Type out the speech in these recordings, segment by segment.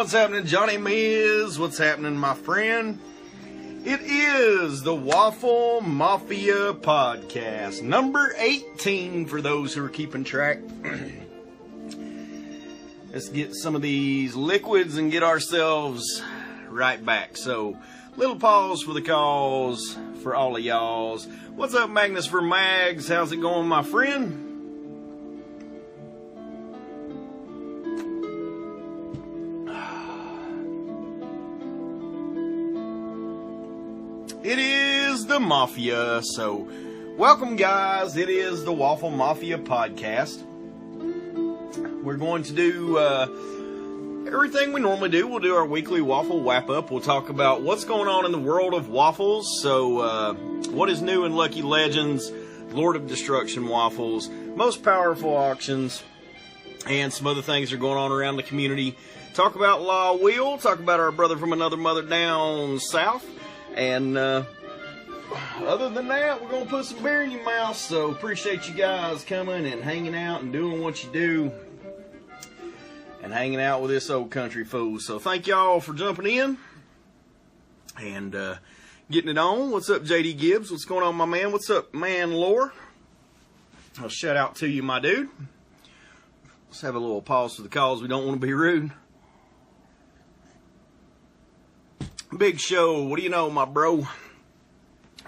What's happening, Johnny Miz? What's happening, my friend? It is the Waffle Mafia podcast, number 18 for those who are keeping track. Let's get some of these liquids and get ourselves right back. So, little pause for the cause for all of y'alls. What's up, Magnus for Mags? How's it going, my friend? It is the Mafia, so welcome, guys. It is the Waffle Mafia podcast. We're going to do everything we normally do. We'll do our weekly waffle wrap-up. We'll talk about what's going on in the world of waffles. So, what is new in Lucky Legends, Lord of Destruction waffles, most powerful auctions, and some other things that are going on around the community. Talk about Law Wheel. Talk about our brother from another mother down south. And other than that, we're going to put some beer in your mouth. So appreciate you guys coming and hanging out and doing what you do. And hanging out with this old country fool. So thank y'all for jumping in. And getting it on. What's up, JD Gibbs? What's going on, my man? What's up, man, Lore? I'll shout out to you, my dude. Let's have a little pause for the calls. We don't want to be rude. Big Show, what do you know, my bro?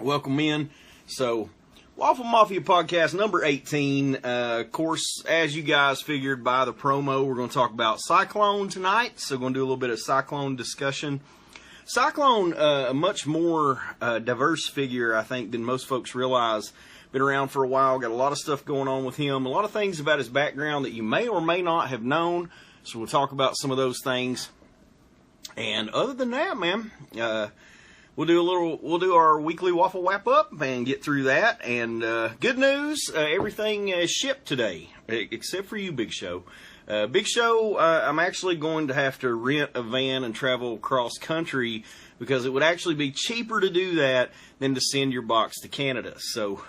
Welcome in. So, Waffle Mafia podcast number 18. Of course, as you guys figured by the promo, we're going to talk about SY-KLONE tonight. So, we're going to do a little bit of SY-KLONE discussion. SY-KLONE, a much more diverse figure, I think, than most folks realize. Been around for a while, got a lot of stuff going on with him. A lot of things about his background that you may or may not have known. So, we'll talk about some of those things. And other than that, man, we'll do our weekly waffle wrap up and get through that. And good news, everything is shipped today, except for you, Big Show. Big Show, I'm actually going to have to rent a van and travel cross country because it would actually be cheaper to do that than to send your box to Canada. So,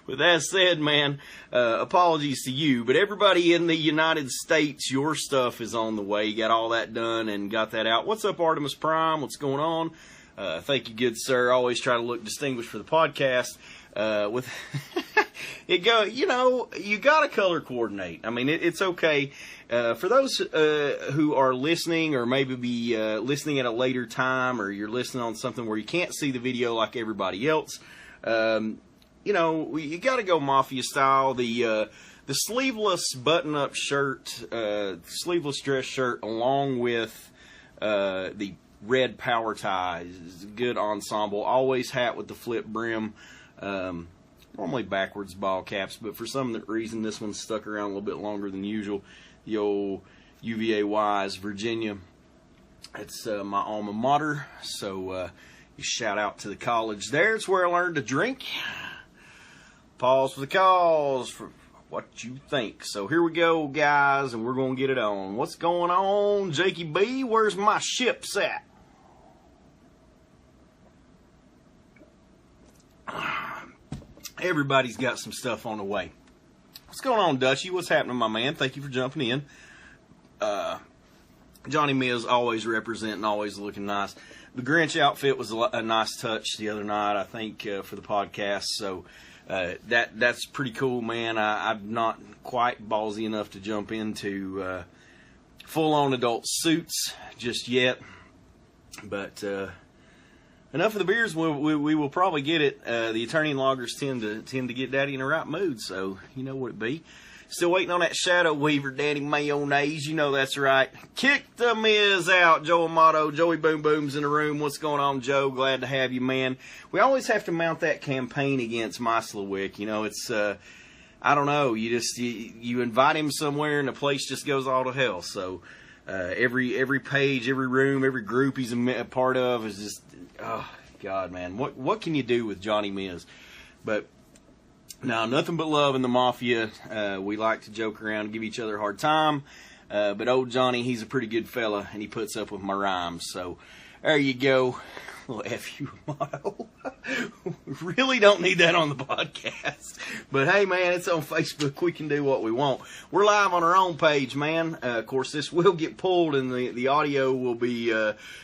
with that said, man, apologies to you, but everybody in the United States, your stuff is on the way. You got all that done and got that out. What's up, Artemis Prime? What's going on? Thank you, good sir. Always try to look distinguished for the podcast. With it go, you know, you got to color coordinate. I mean, it's okay. For those who are listening or maybe be listening at a later time, or you're listening on something where you can't see the video like everybody else, you know, you got to go Mafia style. The sleeveless button-up shirt, sleeveless dress shirt, along with the red power tie is a good ensemble. Always hat with the flip brim. Normally backwards ball caps, but for some reason this one's stuck around a little bit longer than usual. The old UVA-Wise Virginia. It's my alma mater, so you shout out to the college there. It's where I learned to drink. Pause for the cause for what you think. So here we go, guys, and we're going to get it on. What's going on, Jakey B? Where's my ships at? Everybody's got some stuff on the way. What's going on, Dutchy? What's happening, my man? Thank you for jumping in. Johnny Miz always representing, always looking nice. The Grinch outfit was a nice touch the other night, I think, for the podcast. So that's pretty cool, man. I'm not quite ballsy enough to jump into full-on adult suits just yet. But enough of the beers. We will probably get it. The attorney and loggers tend to get Daddy in the right mood, so you know what it be. Still waiting on that Shadow Weaver, Daddy Mayonnaise. You know that's right. Kick the Miz out, Joe Amato. Joey Boom Boom's in the room. What's going on, Joe? Glad to have you, man. We always have to mount that campaign against Myslowick. You know, it's, I don't know. You invite him somewhere and the place just goes all to hell. So, every page, every room, every group he's a part of is just, oh, God, man. What can you do with Johnny Miz? But, now, nothing but love in the Mafia. We like to joke around and give each other a hard time. But old Johnny, he's a pretty good fella, and he puts up with my rhymes. So, There you go. Little FU motto. Really don't need that on the podcast. But hey, man, it's on Facebook. We can do what we want. We're live on our own page, man. Of course, this will get pulled and the audio will be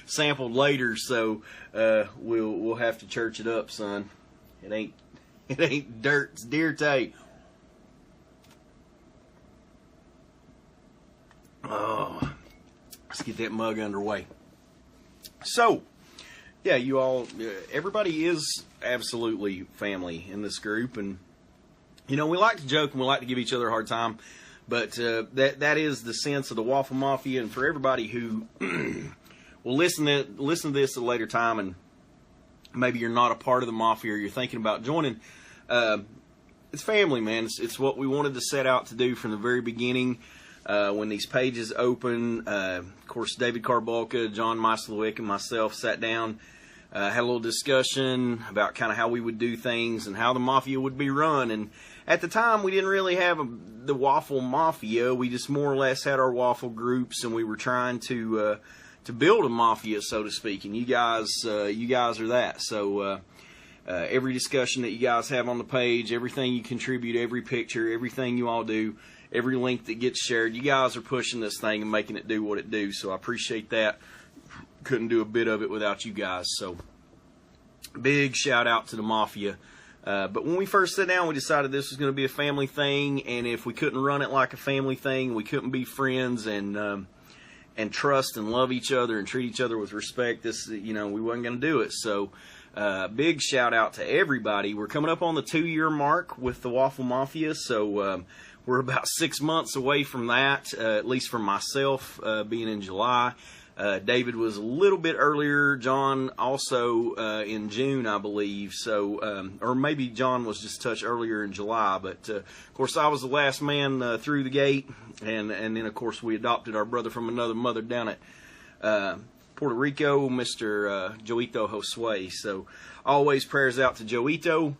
sampled later. So we'll have to church it up, son. It ain't dirt. It's deer tape. Oh, let's get that mug underway. So, yeah, you all, everybody is absolutely family in this group, and you know, we like to joke and we like to give each other a hard time, but that is the sense of the Waffle Mafia. And for everybody who will listen to this at a later time, and maybe you're not a part of the Mafia or you're thinking about joining, it's family, man. It's what we wanted to set out to do from the very beginning. When these pages open, of course, David Carbulka, John Myslowick, and myself sat down, had a little discussion about kind of how we would do things and how the Mafia would be run. And at the time, we didn't really have the Waffle Mafia. We just more or less had our Waffle groups, and we were trying to build a Mafia, so to speak. And you guys are that. So every discussion that you guys have on the page, everything you contribute, every picture, everything you all do, every link that gets shared, you guys are pushing this thing and making it do what it do. So I appreciate that. Couldn't do a bit of it without you guys. So big shout out to the Mafia. But when we first sat down, we decided this was going to be a family thing. And if we couldn't run it like a family thing, we couldn't be friends and trust and love each other and treat each other with respect, we wasn't going to do it. So big shout out to everybody. We're coming up on the 2-year mark with the Waffle Mafia. So we're about 6 months away from that, at least for myself, being in July. David was a little bit earlier. John also in June, I believe. So, or maybe John was just a touch earlier in July. But, of course, I was the last man through the gate. And then, of course, we adopted our brother from another mother down at Puerto Rico, Mr. Joito Josue. So, always prayers out to Joito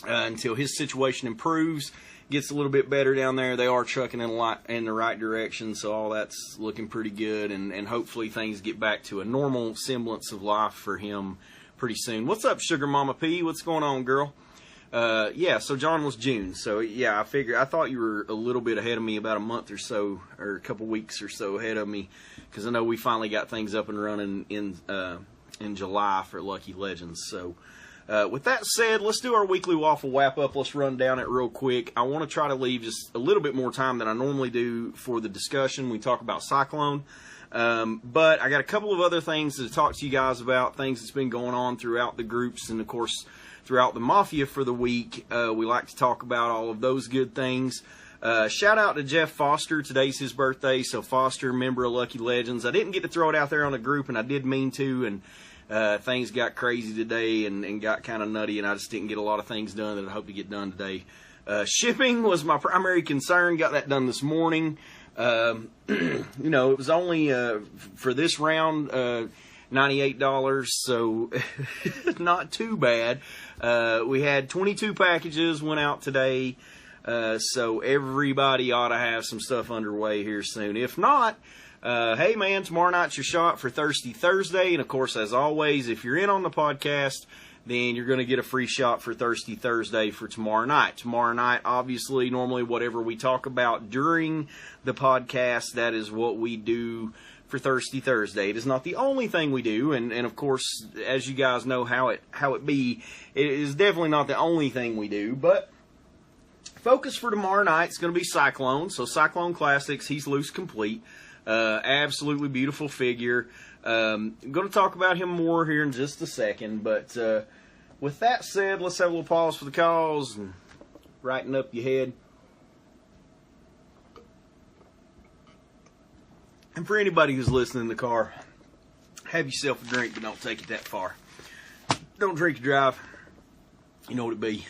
until his situation improves. Gets a little bit better down there. They are trucking in the right direction, so all that's looking pretty good, and hopefully things get back to a normal semblance of life for him pretty soon. What's up, Sugar Mama P? What's going on, girl? Yeah, so John was June, so yeah, I thought you were a little bit ahead of me, about a month or so, or a couple weeks or so ahead of me, because I know we finally got things up and running in July for Lucky Legends. So with that said, let's do our weekly Waffle Wrap-Up. Let's run down it real quick. I want to try to leave just a little bit more time than I normally do for the discussion. We talk about SY-KLONE. But I got a couple of other things to talk to you guys about, things that's been going on throughout the groups and, of course, throughout the Mafia for the week. We like to talk about all of those good things. Shout out to Jeff Foster. Today's his birthday, so Foster, member of Lucky Legends. I didn't get to throw it out there on the group, and I did mean to, and things got crazy today and got kind of nutty, and I just didn't get a lot of things done that I hope to get done today. Shipping was my primary concern. Got that done this morning. It was only for this round $98, so not too bad. We had 22 packages went out today, so everybody ought to have some stuff underway here soon. If not, hey man, tomorrow night's your shot for Thirsty Thursday, and of course, as always, if you're in on the podcast, then you're going to get a free shot for Thirsty Thursday for tomorrow night. Tomorrow night, obviously, normally whatever we talk about during the podcast, that is what we do for Thirsty Thursday. It is not the only thing we do, and of course, as you guys know how it be, it is definitely not the only thing we do, but focus for tomorrow night is going to be SY-KLONE. So SY-KLONE Classics, he's loose complete. Absolutely beautiful figure. I'm going to talk about him more here in just a second, but with that said, let's have a little pause for the cause and brighten up your head. And for anybody who's listening in the car, have yourself a drink, but don't take it that far. Don't drink and drive. You know what it be.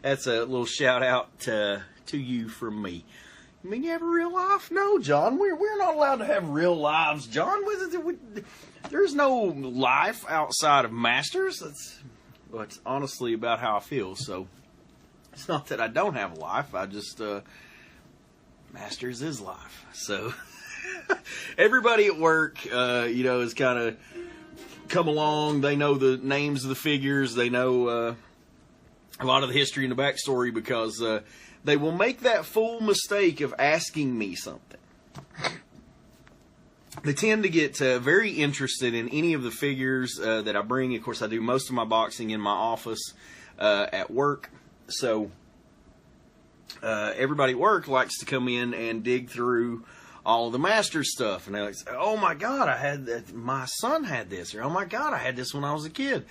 That's a little shout out to you from me. I mean, you have a real life? No, John. We're not allowed to have real lives, John. There's no life outside of Masters. It's honestly about how I feel. So it's not that I don't have a life. I just Masters is life. So everybody at work, has kind of come along. They know the names of the figures. They know a lot of the history and the backstory because they will make that fool mistake of asking me something. They tend to get very interested in any of the figures that I bring. Of course, I do most of my boxing in my office at work. So everybody at work likes to come in and dig through all of the Masters stuff. And they're like, oh my God, I had that. My son had this. Or, oh my God, I had this when I was a kid.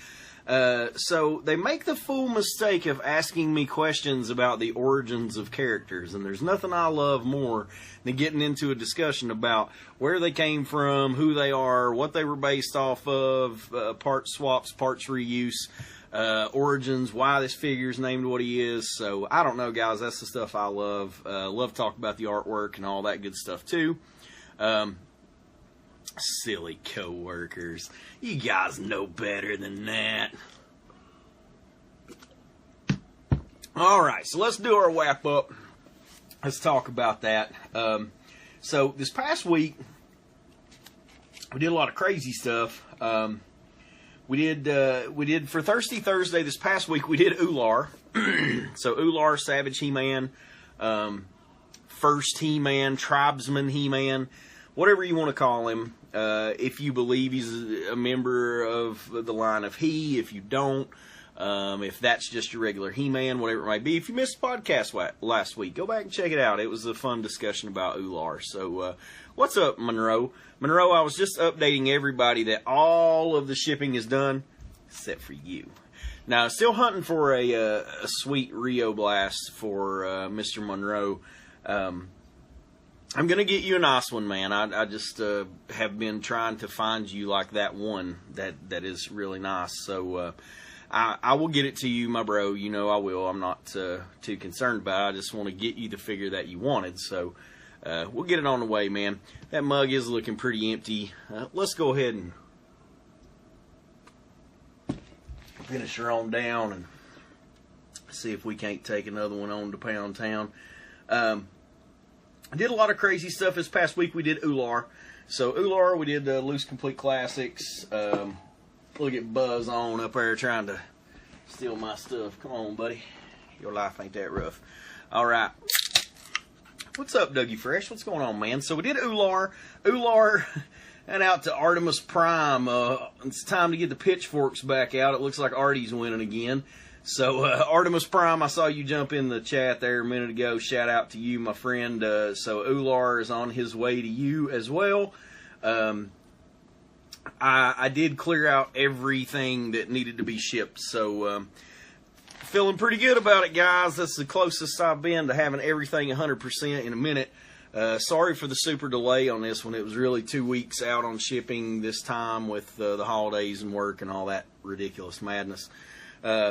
So they make the fool mistake of asking me questions about the origins of characters, and there's nothing I love more than getting into a discussion about where they came from, who they are, what they were based off of, parts swaps, parts reuse, origins, why this figure's named what he is. So I don't know, guys, that's the stuff I love. Love to talk about the artwork and all that good stuff too. Silly co-workers. You guys know better than that. Alright, so let's do our wrap up. Let's talk about that. So this past week, we did a lot of crazy stuff. We did for Thirsty Thursday this past week, we did Ular. So Ular, Savage He-Man, First He-Man, Tribesman He-Man, whatever you want to call him. If you believe he's a member of the line of He, if you don't, if that's just your regular He-Man, whatever it might be. If you missed the podcast last week, go back and check it out. It was a fun discussion about Ular. So, what's up, Monroe? Monroe, I was just updating everybody that all of the shipping is done, except for you. Now, still hunting for a sweet Rio Blast for Mr. Monroe. I'm going to get you a nice one, man. I just have been trying to find you like that one that is really nice. So I will get it to you, my bro. You know I will. I'm not too concerned about it. I just want to get you the figure that you wanted. So we'll get it on the way, man. That mug is looking pretty empty. Let's go ahead and finish her on down and see if we can't take another one on to Pound Town. I did a lot of crazy stuff this past week. We did Ular. So Ular, we did Loose Complete Classics. Look at Buzz on up there trying to steal my stuff. Come on, buddy. Your life ain't that rough. All right. What's up, Dougie Fresh? What's going on, man? So we did Ular. Ular and out to Artemis Prime. It's time to get the pitchforks back out. It looks like Artie's winning again. So, Artemis Prime, I saw you jump in the chat there a minute ago. Shout out to you, my friend. So, Ular is on his way to you as well. I did clear out everything that needed to be shipped. So, feeling pretty good about it, guys. That's the closest I've been to having everything 100% in a minute. Sorry for the super delay on this one. It was really 2 weeks out on shipping this time with the holidays and work and all that ridiculous madness.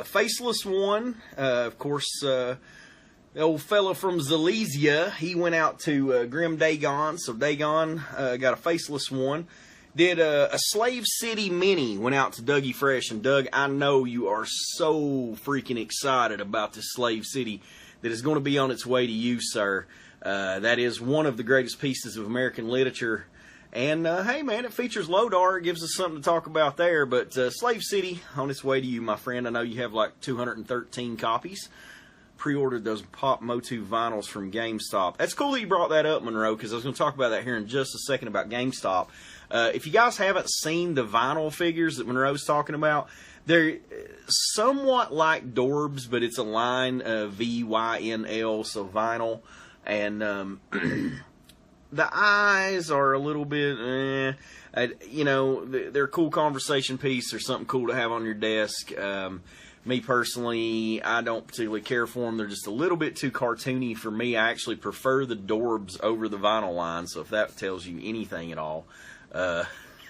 Faceless one, of course, the old fella from Zalesia, he went out to Grim Dagon, so Dagon got a faceless one. Did a Slave City Mini, went out to Dougie Fresh, and Doug, I know you are so freaking excited about this Slave City that is going to be on its way to you, sir. That is one of the greatest pieces of American literature. And, hey, man, it features Lodar. It gives us something to talk about there. But Slave City, on its way to you, my friend. I know you have like 213 copies. Pre-ordered those Pop Motu vinyls from GameStop. That's cool that you brought that up, Monroe, because I was going to talk about that here in just a second about GameStop. If you guys haven't seen the vinyl figures that Monroe's talking about, they're somewhat like Dorbs, but it's a line VYNL, so vinyl. And, the eyes are a little bit, they're a cool conversation piece. They're something cool to have on your desk. Me personally, I don't particularly care for them. They're just a little bit too cartoony for me. I actually prefer the Dorbs over the vinyl line, so if that tells you anything at all. You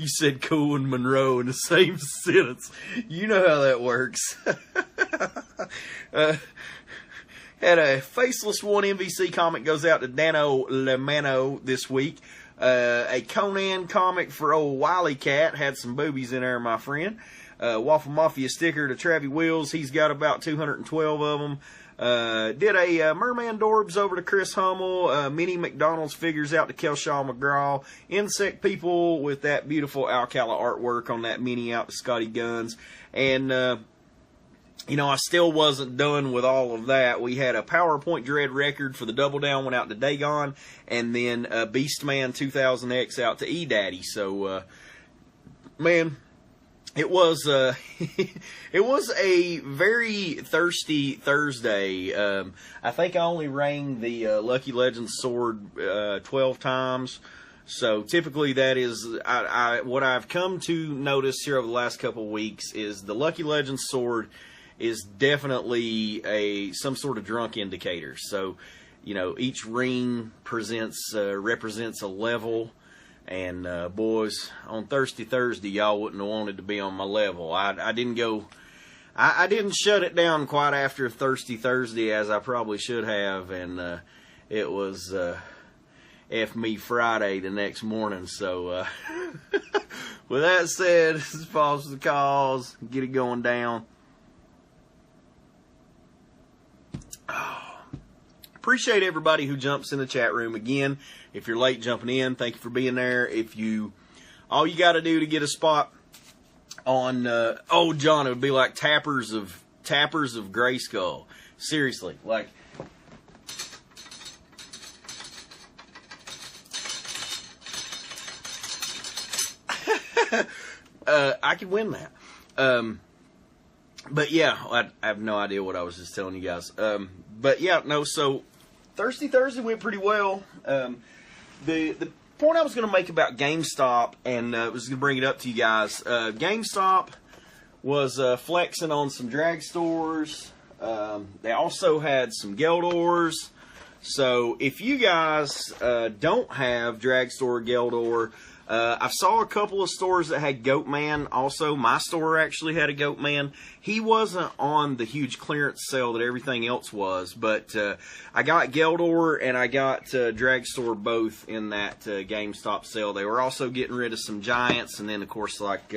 said cool and Monroe in the same sentence. You know how that works. Had a Faceless One MVC comic goes out to Dano Lemano this week. A Conan comic for old Wiley Cat. Had some boobies in there, my friend. Waffle Mafia sticker to Travie Wills. He's got about 212 of them. Did a Merman Dorbs over to Chris Hummel. Mini McDonald's figures out to Kelshaw McGraw. Insect People with that beautiful Alcala artwork on that mini out to Scotty Guns. And, you know, I still wasn't done with all of that. We had a PowerPoint Dread record for the Double Down, went out to Dagon, and then Beastman 2000X out to E-Daddy. So, man, it was it was a very thirsty Thursday. I think I only rang the Lucky Legends sword 12 times. So typically that is, what I've come to notice here over the last couple of weeks is the Lucky Legends sword is definitely some sort of drunk indicator. So, you know, each ring represents a level. And, boys, on Thirsty Thursday, y'all wouldn't have wanted to be on my level. I didn't shut it down quite after Thirsty Thursday as I probably should have. And, it was, F me Friday the next morning. So, with that said, this is Pause for the Cause. Get it going down. Appreciate everybody who jumps in the chat room. Again, if you're late jumping in, thank you for being there. All you got to do to get a spot on Old John, it would be like tappers of Grayskull. Seriously, like I could win that. But yeah, I have no idea what I was just telling you guys. But yeah, no, so Thirsty Thursday went pretty well. The point I was going to make about GameStop, and was going to bring it up to you guys. GameStop was flexing on some drag stores. They also had some Geldors. So if you guys don't have drag store Geldor, I saw a couple of stores that had Goatman. Also, my store actually had a Goatman. He wasn't on the huge clearance sale that everything else was, but I got Geldor and I got Drag Store both in that GameStop sale. They were also getting rid of some Giants, and then, of course, like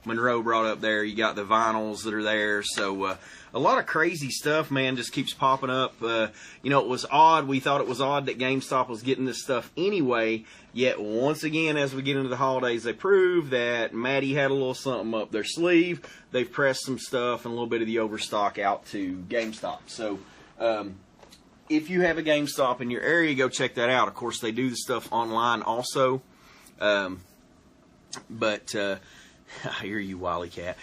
Monroe brought up there, you got the vinyls that are there. So a lot of crazy stuff, man, just keeps popping up. You know, it was odd. We thought it was odd that GameStop was getting this stuff anyway. Yet, once again, as we get into the holidays, they prove that Maddie had a little something up their sleeve. They've pressed some stuff and a little bit of the overstock out to GameStop. So, if you have a GameStop in your area, go check that out. Of course, they do the stuff online also. I hear you, Wily Cat.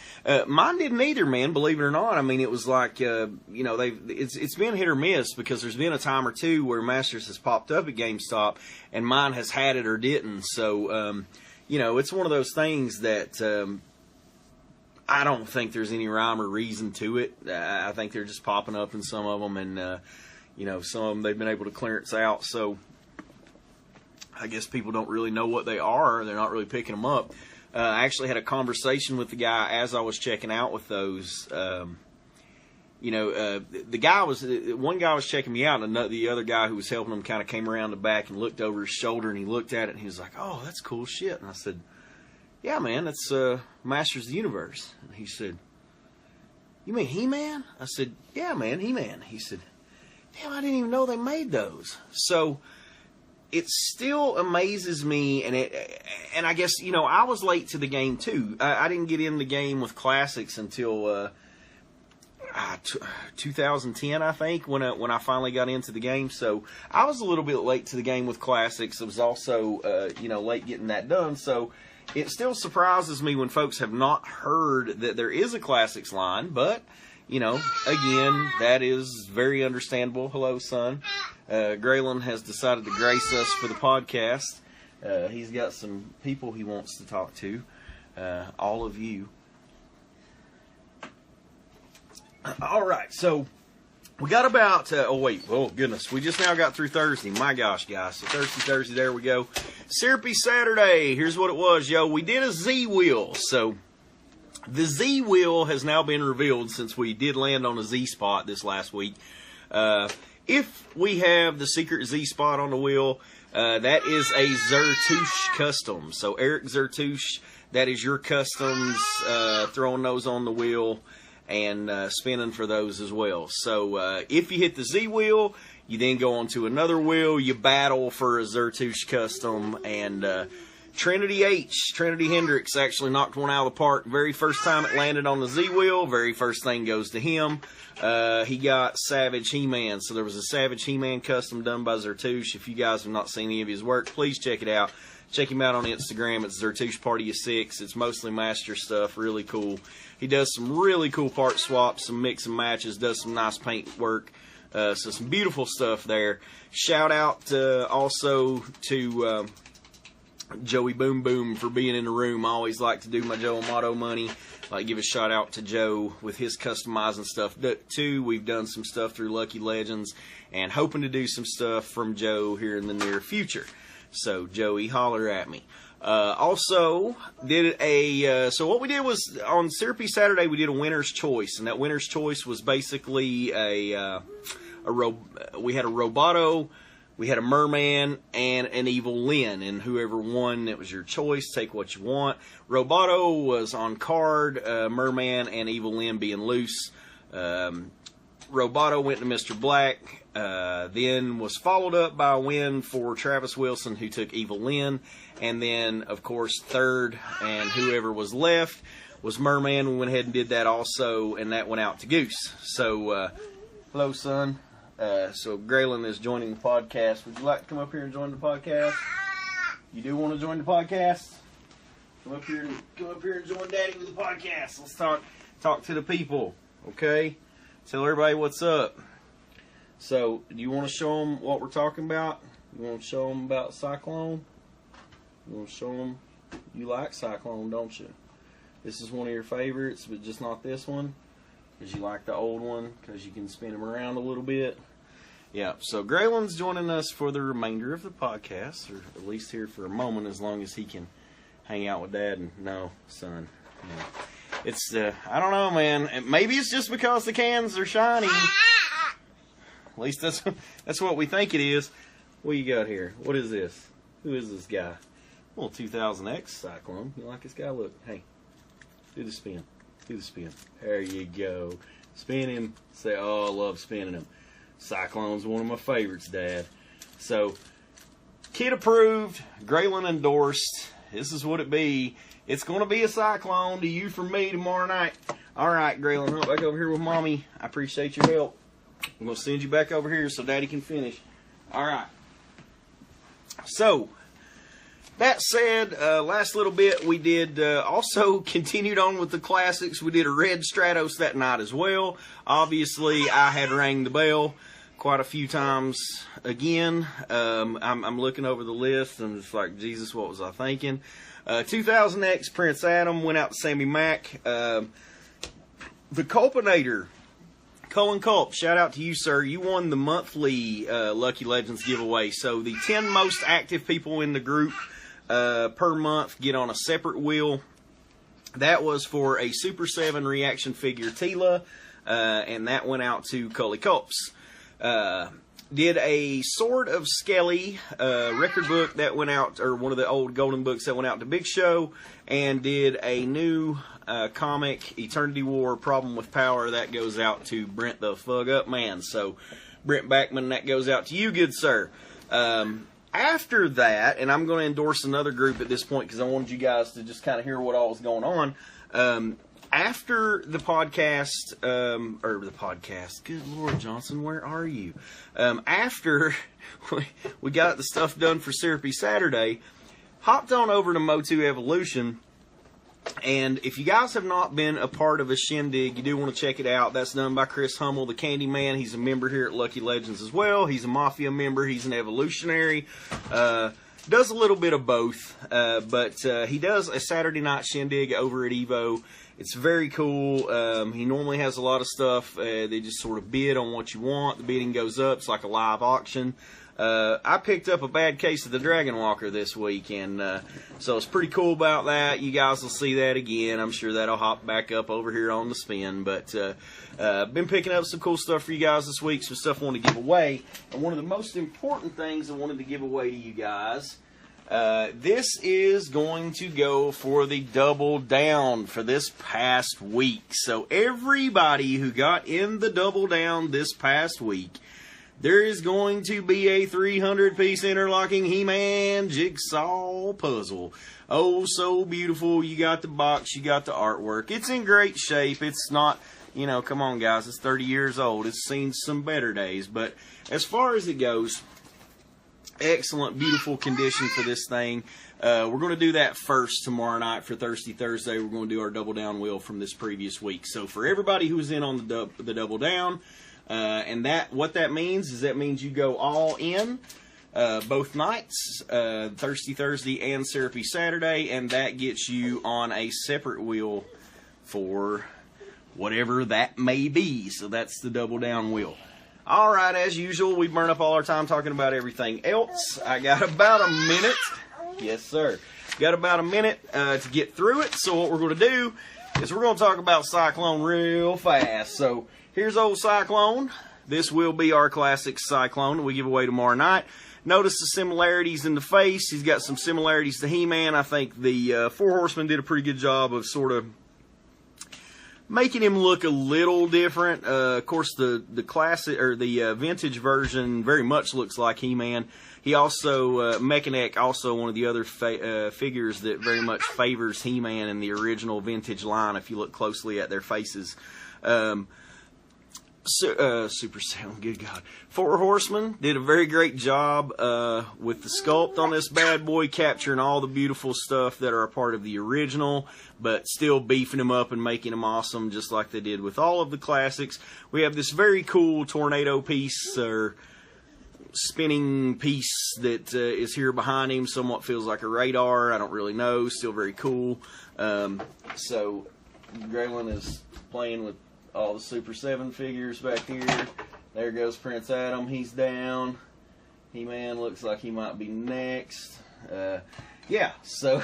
Mine didn't either, man, believe it or not. I mean, it was like, you know, it's been hit or miss, because there's been a time or two where Masters has popped up at GameStop and mine has had it or didn't. So, you know, it's one of those things that I don't think there's any rhyme or reason to it. I think they're just popping up in some of them, and, you know, some of them they've been able to clearance out. So I guess people don't really know what they are. They're not really picking them up. I actually had a conversation with the guy as I was checking out with those. You know, one guy was checking me out, and the other guy who was helping him kind of came around the back and looked over his shoulder, and he looked at it, and he was like, "Oh, that's cool shit." And I said, "Yeah, man, that's Masters of the Universe." And he said, "You mean He-Man?" I said, "Yeah, man, He-Man." He said, "Damn, I didn't even know they made those." So it still amazes me, and I guess, you know, I was late to the game too. I didn't get in the game with classics until 2010, I think, when I finally got into the game. So I was a little bit late to the game with classics. I was also, you know, late getting that done. So it still surprises me when folks have not heard that there is a classics line, but, you know, again, that is very understandable. Hello, son. Graylin has decided to grace us for the podcast. He's got some people he wants to talk to. All of you. All right, so we got about, oh goodness, we just now got through Thursday. My gosh, guys. So Thursday, there we go. Syrupy Saturday. Here's what it was, yo. We did a Z wheel. So the Z wheel has now been revealed since we did land on a Z spot this last week. If we have the secret Z spot on the wheel, that is a Zertouche custom. So Eric Zertouche, that is your customs, throwing those on the wheel. and spinning for those as well. So if you hit the Z wheel, you then go on to another wheel, you battle for a Zertuche custom, and Trinity Hendricks actually knocked one out of the park. Very first time it landed on the Z wheel, very first thing goes to him. He got Savage He-Man. So there was a Savage He-Man custom done by Zertuche. If you guys have not seen any of his work, please check it out. Check him out on Instagram. It's Zertuche Party of 6. It's mostly master stuff. Really cool. He does some really cool part swaps, some mix and matches, does some nice paint work. So some beautiful stuff there. Shout out also to Joey Boom Boom for being in the room. I always like to do my Joe Amato money. Like give a shout out to Joe with his customizing stuff too. We've done some stuff through Lucky Legends and hoping to do some stuff from Joe here in the near future. So Joey, holler at me. Also did a so what we did was on Syrupy Saturday we did a winner's choice, and that winner's choice was basically we had a Roboto, we had a Merman, and an Evil Lyn, and whoever won, it was your choice. Take what you want. Roboto was on card, Merman and Evil Lyn being loose. Roboto went to Mr. Black, then was followed up by a win for Travis Wilson, who took Evil Lyn, and then, of course, third, and whoever was left was Merman. We went ahead and did that also, and that went out to Goose. So, hello, son. So Graylin is joining the podcast. Would you like to come up here and join the podcast? You do want to join the podcast? Come up here and join Daddy with the podcast. Let's talk to the people, okay? Tell everybody what's up. So, do you want to show them what we're talking about? You want to show them about SY-KLONE? You want to show them you like SY-KLONE, don't you? This is one of your favorites, but just not this one. Because you like the old one, because you can spin them around a little bit. Yeah, so Graylin's joining us for the remainder of the podcast, or at least here for a moment, as long as he can hang out with Dad. And no, son. No. It's, I don't know, man. Maybe it's just because the cans are shiny. At least that's what we think it is. What you got here? What is this? Who is this guy? Well, 2000X SY-KLONE. You like this guy? Look, hey, do the spin. Do the spin. There you go. Spin him. Say, oh, I love spinning him. SY-KLONE's one of my favorites, Dad. So, kid approved. Graylin endorsed. This is what it be. It's going to be a SY-KLONE to you from me tomorrow night. All right, Graylin, hop back over here with Mommy. I appreciate your help. I'm going to send you back over here so Daddy can finish. All right. So, that said, last little bit we did also continued on with the classics. We did a red Stratos that night as well. Obviously, I had rang the bell quite a few times again. I'm looking over the list and it's like, Jesus, what was I thinking? 2000X Prince Adam went out to Sammy Mack. The Culpinator, Cullen Culp, shout out to you, sir. You won the monthly Lucky Legends giveaway. So the 10 most active people in the group per month get on a separate wheel. That was for a Super 7 reaction figure Tila, and that went out to Cully Culps. Did a Sword of Skelly record book that went out, or one of the old golden books that went out to Big Show, and did a new comic, Eternity War, Problem with Power, that goes out to Brent the Fug Up Man. So, Brent Backman, that goes out to you, good sir. After that, and I'm going to endorse another group at this point because I wanted you guys to just kind of hear what all was going on. After the podcast, good Lord, Johnson, where are you? After we got the stuff done for Syrupy Saturday, hopped on over to Motu Evolution. And if you guys have not been a part of a shindig, you do want to check it out. That's done by Chris Hummel, the Candyman. He's a member here at Lucky Legends as well. He's a Mafia member. He's an evolutionary. Does a little bit of both. But he does a Saturday night shindig over at Evo. It's very cool. He normally has a lot of stuff. They just sort of bid on what you want. The bidding goes up. It's like a live auction. I picked up a bad case of the Dragon Walker this week, and so it's pretty cool about that. You guys will see that again. I'm sure that'll hop back up over here on the spin. But been picking up some cool stuff for you guys this week, some stuff I want to give away. And one of the most important things I wanted to give away to you guys This is going to go for the double down for this past week. So everybody who got in the double down this past week, there is going to be a 300-piece interlocking He-Man jigsaw puzzle. Oh, so beautiful. You got the box, you got the artwork. It's in great shape. It's not, you know, come on guys, it's 30 years old. It's seen some better days. But as far as it goes, excellent, beautiful condition for this thing. We're going to do that first tomorrow night for Thirsty Thursday. We're going to do our double down wheel from this previous week. So for everybody who's in on the double down, and what that means is you go all in both nights, Thirsty Thursday and Syrupy Saturday, and that gets you on a separate wheel for whatever that may be. So that's the double down wheel. Alright, as usual, we burn up all our time talking about everything else. I got about a minute. Yes, sir. Got about a minute to get through it. So what we're going to do is we're going to talk about SY-KLONE real fast. So here's old SY-KLONE. This will be our classic SY-KLONE that we give away tomorrow night. Notice the similarities in the face. He's got some similarities to He-Man. I think the Four Horsemen did a pretty good job of sort of making him look a little different. Of course, the classic or the vintage version very much looks like He-Man. He also Mechanic, also one of the other figures that very much favors He-Man in the original vintage line. If you look closely at their faces, Super Sound, good God. Four Horsemen did a very great job with the sculpt on this bad boy, capturing all the beautiful stuff that are a part of the original, but still beefing them up and making them awesome, just like they did with all of the classics. We have this very cool tornado piece, or spinning piece, that is here behind him. Somewhat feels like a radar. I don't really know. Still very cool. So Graylin is playing with all the Super 7 figures back here. There goes Prince Adam. He's down. He-Man looks like he might be next. Yeah, so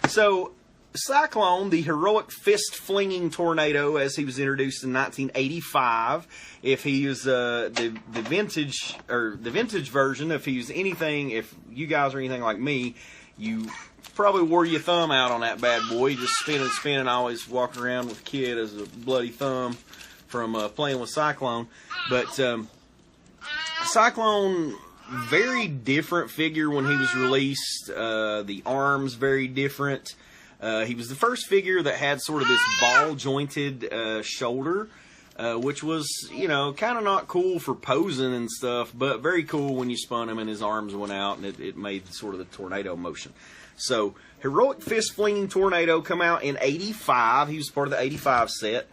so SY-KLONE, the heroic fist-flinging tornado, as he was introduced in 1985. If he was the vintage version, if he was anything, if you guys are anything like me, you probably wore your thumb out on that bad boy. Just spinning. I always walk around with a kid as a bloody thumb from playing with SY-KLONE. But SY-KLONE, very different figure when he was released. The arms very different. He was the first figure that had sort of this ball-jointed shoulder, which was, you know, kind of not cool for posing and stuff, but very cool when you spun him and his arms went out and it made sort of the tornado motion. So, Heroic Fist Flinging Tornado come out in 85. He was part of the 85 set.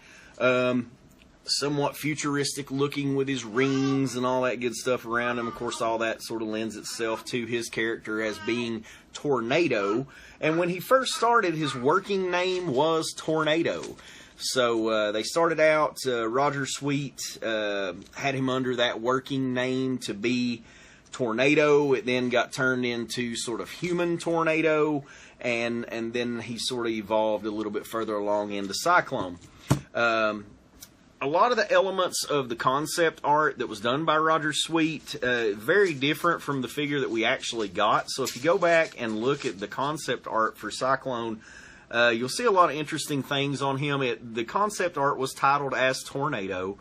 Somewhat futuristic looking with his rings and all that good stuff around him. Of course, all that sort of lends itself to his character as being Tornado. And when he first started, his working name was Tornado. So they started out, Roger Sweet had him under that working name to be Tornado. It then got turned into sort of Human Tornado, and then he sort of evolved a little bit further along into SY-KLONE. A lot of the elements of the concept art that was done by Roger Sweet, very different from the figure that we actually got. So if you go back and look at the concept art for SY-KLONE, you'll see a lot of interesting things on him. The concept art was titled as Tornado.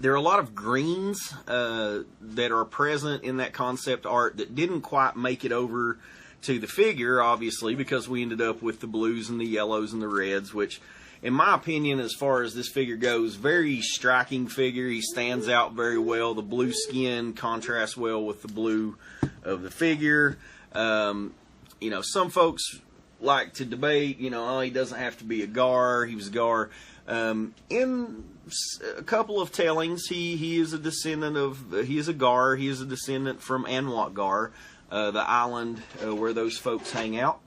There are a lot of greens that are present in that concept art that didn't quite make it over to the figure, obviously, because we ended up with the blues and the yellows and the reds, which, in my opinion, as far as this figure goes, very striking figure. He stands out very well. The blue skin contrasts well with the blue of the figure. You know, some folks like to debate, you know, oh, he doesn't have to be a Gar. He was a Gar. In a couple of tellings, he is a descendant of, he is a Gar. He is a descendant from Anwat Gar, the island where those folks hang out.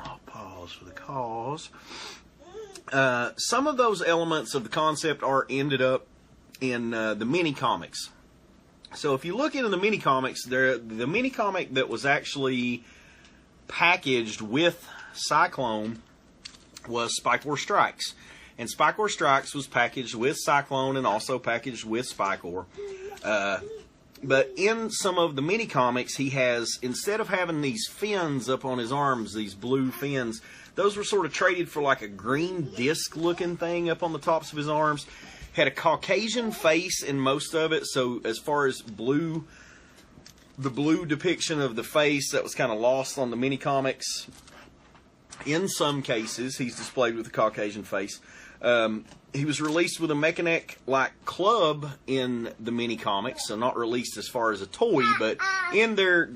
I'll pause for the cause. Some of those elements of the concept art ended up in the mini comics. So if you look into the mini comics, the mini comic that was actually packaged with SY-KLONE was Spike Force Strikes. And SY-KLONE Strikes was packaged with SY-KLONE and also packaged with SY-KLONE. But in some of the mini comics, he has, instead of having these fins up on his arms, these blue fins, those were sort of traded for like a green disc looking thing up on the tops of his arms. Had a Caucasian face in most of it, so as far as blue, the blue depiction of the face, that was kind of lost on the mini comics. In some cases, he's displayed with a Caucasian face. He was released with a Mechanic-like club in the mini comics, so not released as far as a toy, but in their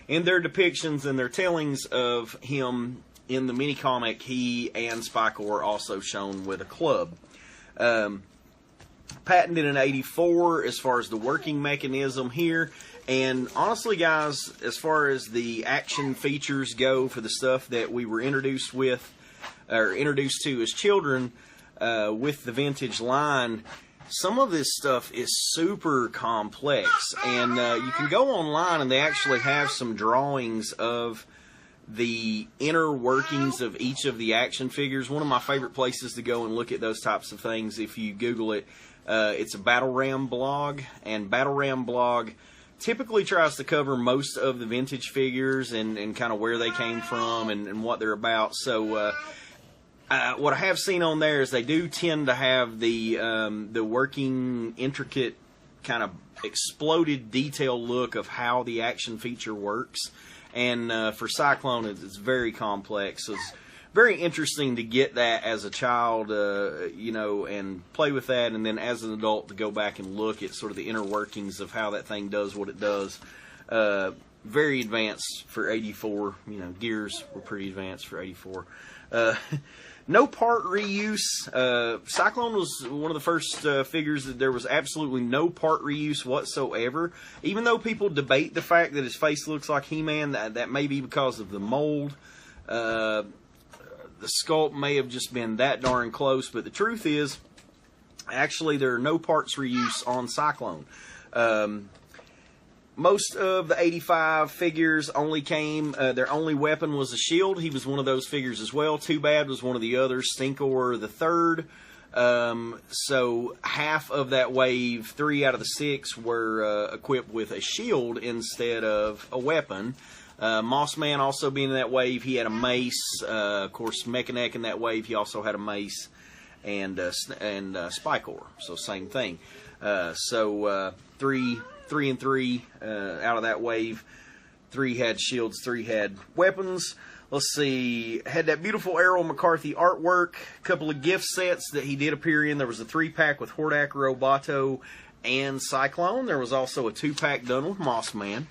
in their depictions and their tellings of him in the mini comic, he and SY-KLONE are also shown with a club. Patented in '84 as far as the working mechanism here. And honestly, guys, as far as the action features go for the stuff that we were introduced to as children with the vintage line, some of this stuff is super complex. And you can go online and they actually have some drawings of the inner workings of each of the action figures. One of my favorite places to go and look at those types of things, if you Google it, it's a Battle Ram blog. And Battle Ram blog typically tries to cover most of the vintage figures and kind of where they came from and what they're about. So what I have seen on there is they do tend to have the working, intricate, kind of exploded detail look of how the action feature works. And for SY-KLONE, it's very complex. So it's very interesting to get that as a child, you know, and play with that, and then as an adult to go back and look at sort of the inner workings of how that thing does what it does. Very advanced for '84. You know, gears were pretty advanced for '84. No part reuse. SY-KLONE was one of the first figures that there was absolutely no part reuse whatsoever. Even though people debate the fact that his face looks like He-Man, that may be because of the mold. The sculpt may have just been that darn close, but the truth is, actually, there are no parts reuse on SY-KLONE. Most of the 85 figures only came, their only weapon was a shield. He was one of those figures as well. Too Bad was one of the others, Stinkor the third. So half of that wave, 3 out of the 6, were equipped with a shield instead of a weapon. Moss Man also being in that wave, he had a mace. Of course, Mechanic in that wave, he also had a mace, and SY-KLONE, so same thing. So 3 and 3 out of that wave. 3 had shields, 3 had weapons. Let's see, had that beautiful Errol McCarthy artwork. A couple of gift sets that he did appear in. There was a 3-pack with Hordak, Roboto, and SY-KLONE. There was also a 2-pack done with Moss Man.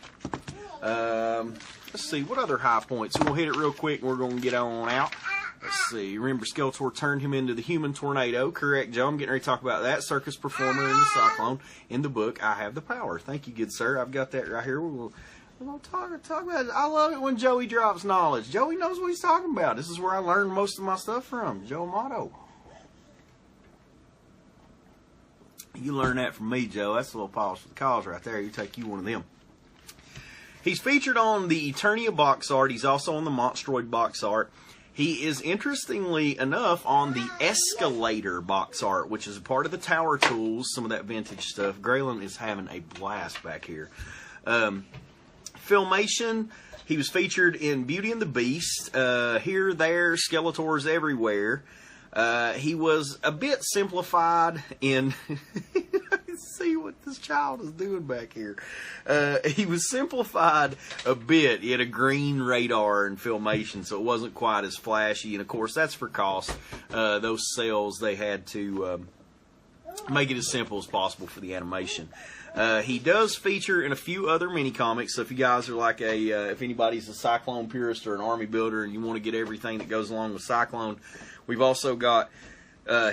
Let's see, what other high points? We'll hit it real quick and we're going to get on out. Let's see, remember Skeletor turned him into the human tornado. Correct, Joe. I'm getting ready to talk about that. Circus performer in the SY-KLONE in the book, I Have the Power. Thank you, good sir. I've got that right here. We're going to talk about it. I love it when Joey drops knowledge. Joey knows what he's talking about. This is where I learned most of my stuff from. Joe Amato. You learn that from me, Joe. That's a little polish for the cause right there. You take you one of them. He's featured on the Eternia box art. He's also on the Monstroid box art. He is, interestingly enough, on the Escalator box art, which is a part of the Tower Tools, some of that vintage stuff. Graylin is having a blast back here. Filmation, he was featured in Beauty and the Beast. Here, there, Skeletors everywhere. He was a bit simplified in... See what this child is doing back here. He was simplified a bit. He had a green radar in Filmation, so it wasn't quite as flashy. And, of course, that's for cost. Those cells, they had to make it as simple as possible for the animation. He does feature in a few other mini-comics, so if you guys are like if anybody's a SY-KLONE purist or an army builder and you want to get everything that goes along with SY-KLONE, we've also got...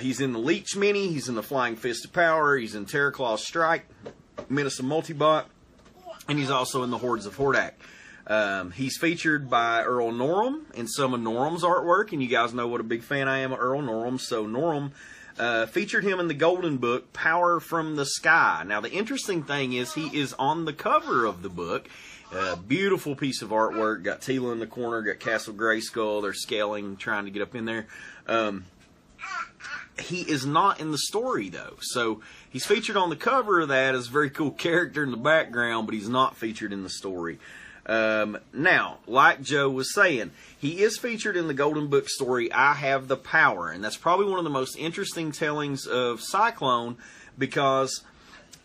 he's in the Leech Mini, he's in the Flying Fist of Power, he's in Terraclaw's Strike, Menace of Multibot, and he's also in the Hordes of Hordak. He's featured by Earl Norem in some of Norem's artwork, and you guys know what a big fan I am of Earl Norem, so Norem featured him in the Golden Book, Power from the Sky. Now, the interesting thing is he is on the cover of the book. Beautiful piece of artwork, got Teela in the corner, got Castle Grayskull, they're scaling, trying to get up in there. He is not in the story, though. So he's featured on the cover of that as a very cool character in the background, but he's not featured in the story. Now, like Joe was saying, he is featured in the Golden Book story, I Have the Power. And that's probably one of the most interesting tellings of SY-KLONE, because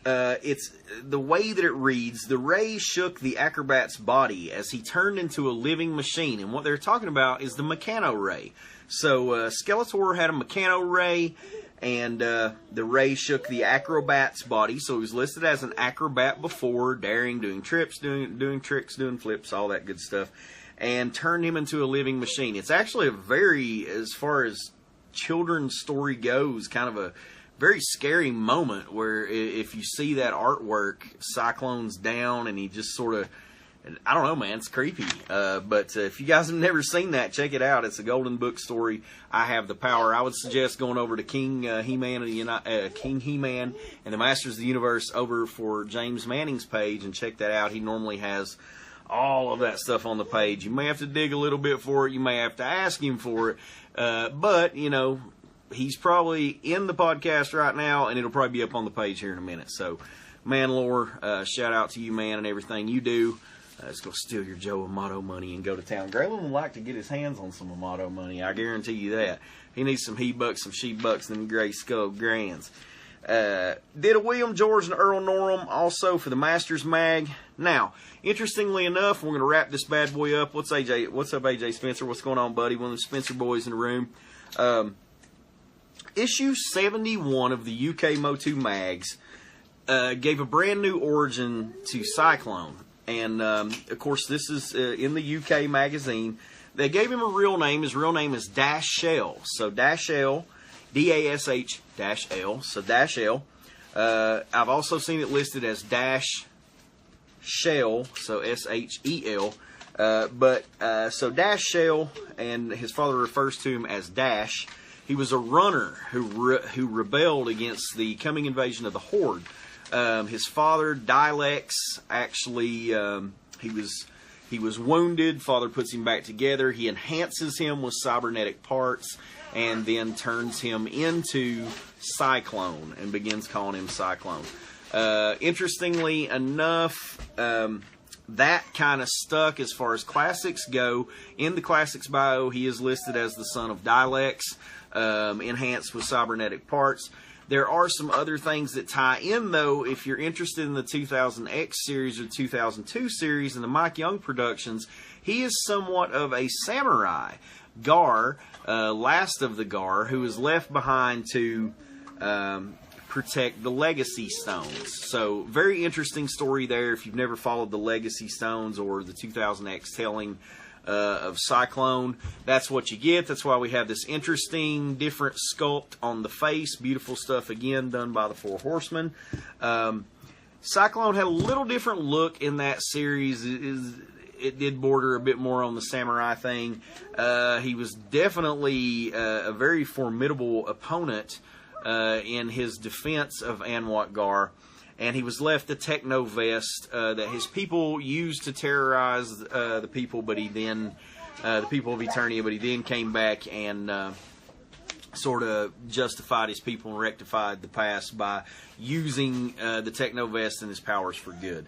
it's the way that it reads. The ray shook the acrobat's body as he turned into a living machine. And what they're talking about is the Mechano Ray. So Skeletor had a Mechano Ray, and the ray shook the acrobat's body. So he was listed as an acrobat before, daring, doing trips, doing tricks, doing flips, all that good stuff, and turned him into a living machine. It's actually a very, as far as children's story goes, kind of a very scary moment where if you see that artwork, SY-KLONE's down and he just sort of, I don't know, man, it's creepy. But if you guys have never seen that, check it out. It's a Golden Book story, I Have the Power. I would suggest going over to King He-Man and the Masters of the Universe over for James Manning's page and check that out. He normally has all of that stuff on the page. You may have to dig a little bit for it. You may have to ask him for it. But, you know, he's probably in the podcast right now, and it'll probably be up on the page here in a minute. So, Manlore, shout out to you, man, and everything you do. Let's go steal your Joe Amato money and go to town. Graylin would like to get his hands on some Amato money. I guarantee you that. He needs some he-bucks, some she-bucks, and Gray Skull Grands. Did a William George and Earl Norem also for the Masters Mag. Now, interestingly enough, we're going to wrap this bad boy up. What's up, AJ Spencer? What's going on, buddy? One of the Spencer boys in the room. Issue 71 of the UK Motu Mags gave a brand new origin to SY-KLONE. And, of course, this is in the UK magazine. They gave him a real name. His real name is Dash Shell. So, Dash L, D-A-S-H Dash L. So, Dash L. I've also seen it listed as Dash Shell. So, S-H-E-L. So, Dash Shell, and his father refers to him as Dash. He was a runner who rebelled against the coming invasion of the Horde. His father, Dilex, actually, he was wounded. Father puts him back together. He enhances him with cybernetic parts and then turns him into SY-KLONE and begins calling him SY-KLONE. Interestingly enough, that kind of stuck as far as classics go. In the classics bio, he is listed as the son of Dilex, enhanced with cybernetic parts. There are some other things that tie in, though. If you're interested in the 2000X series or 2002 series and the Mike Young productions, he is somewhat of a samurai. Gar, last of the Gar, who is left behind to protect the Legacy Stones. So, very interesting story there if you've never followed the Legacy Stones or the 2000X telling of SY-KLONE. That's what you get. That's why we have this interesting, different sculpt on the face. Beautiful stuff, again, done by the Four Horsemen. SY-KLONE had a little different look in that series. It did border a bit more on the samurai thing. He was definitely a very formidable opponent in his defense of Anwat Gar. And he was left the techno vest that his people used to terrorize the people, but he then, the people of Eternia, but he then came back and sort of justified his people and rectified the past by using the techno vest and his powers for good.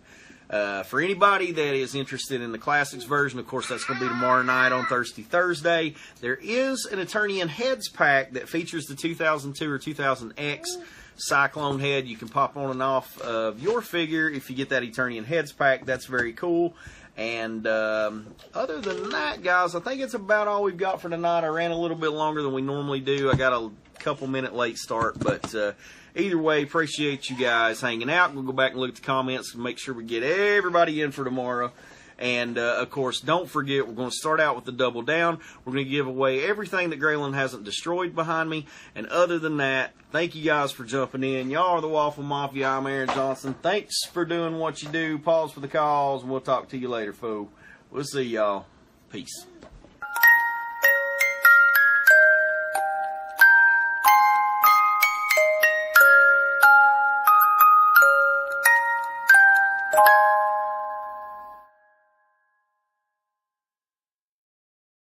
For anybody that is interested in the classics version, of course, that's going to be tomorrow night on Thursday. There is an Eternian Heads pack that features the 2002 or 2000X SY-KLONE head. You can pop on and off of your figure if you get that Eternian Heads pack. That's very cool. And other than that, guys, I think it's about all we've got for tonight. I ran a little bit longer than we normally do. I got a couple minute late start, but either way, appreciate you guys hanging out. We'll go back and look at the comments and make sure we get everybody in for tomorrow. And, of course, don't forget, we're going to start out with the Double Down. We're going to give away everything that Graylin hasn't destroyed behind me. And other than that, thank you guys for jumping in. Y'all are the Waffle Mafia. I'm Aaron Johnson. Thanks for doing what you do. Pause for the calls, and we'll talk to you later, fool. We'll see y'all. Peace.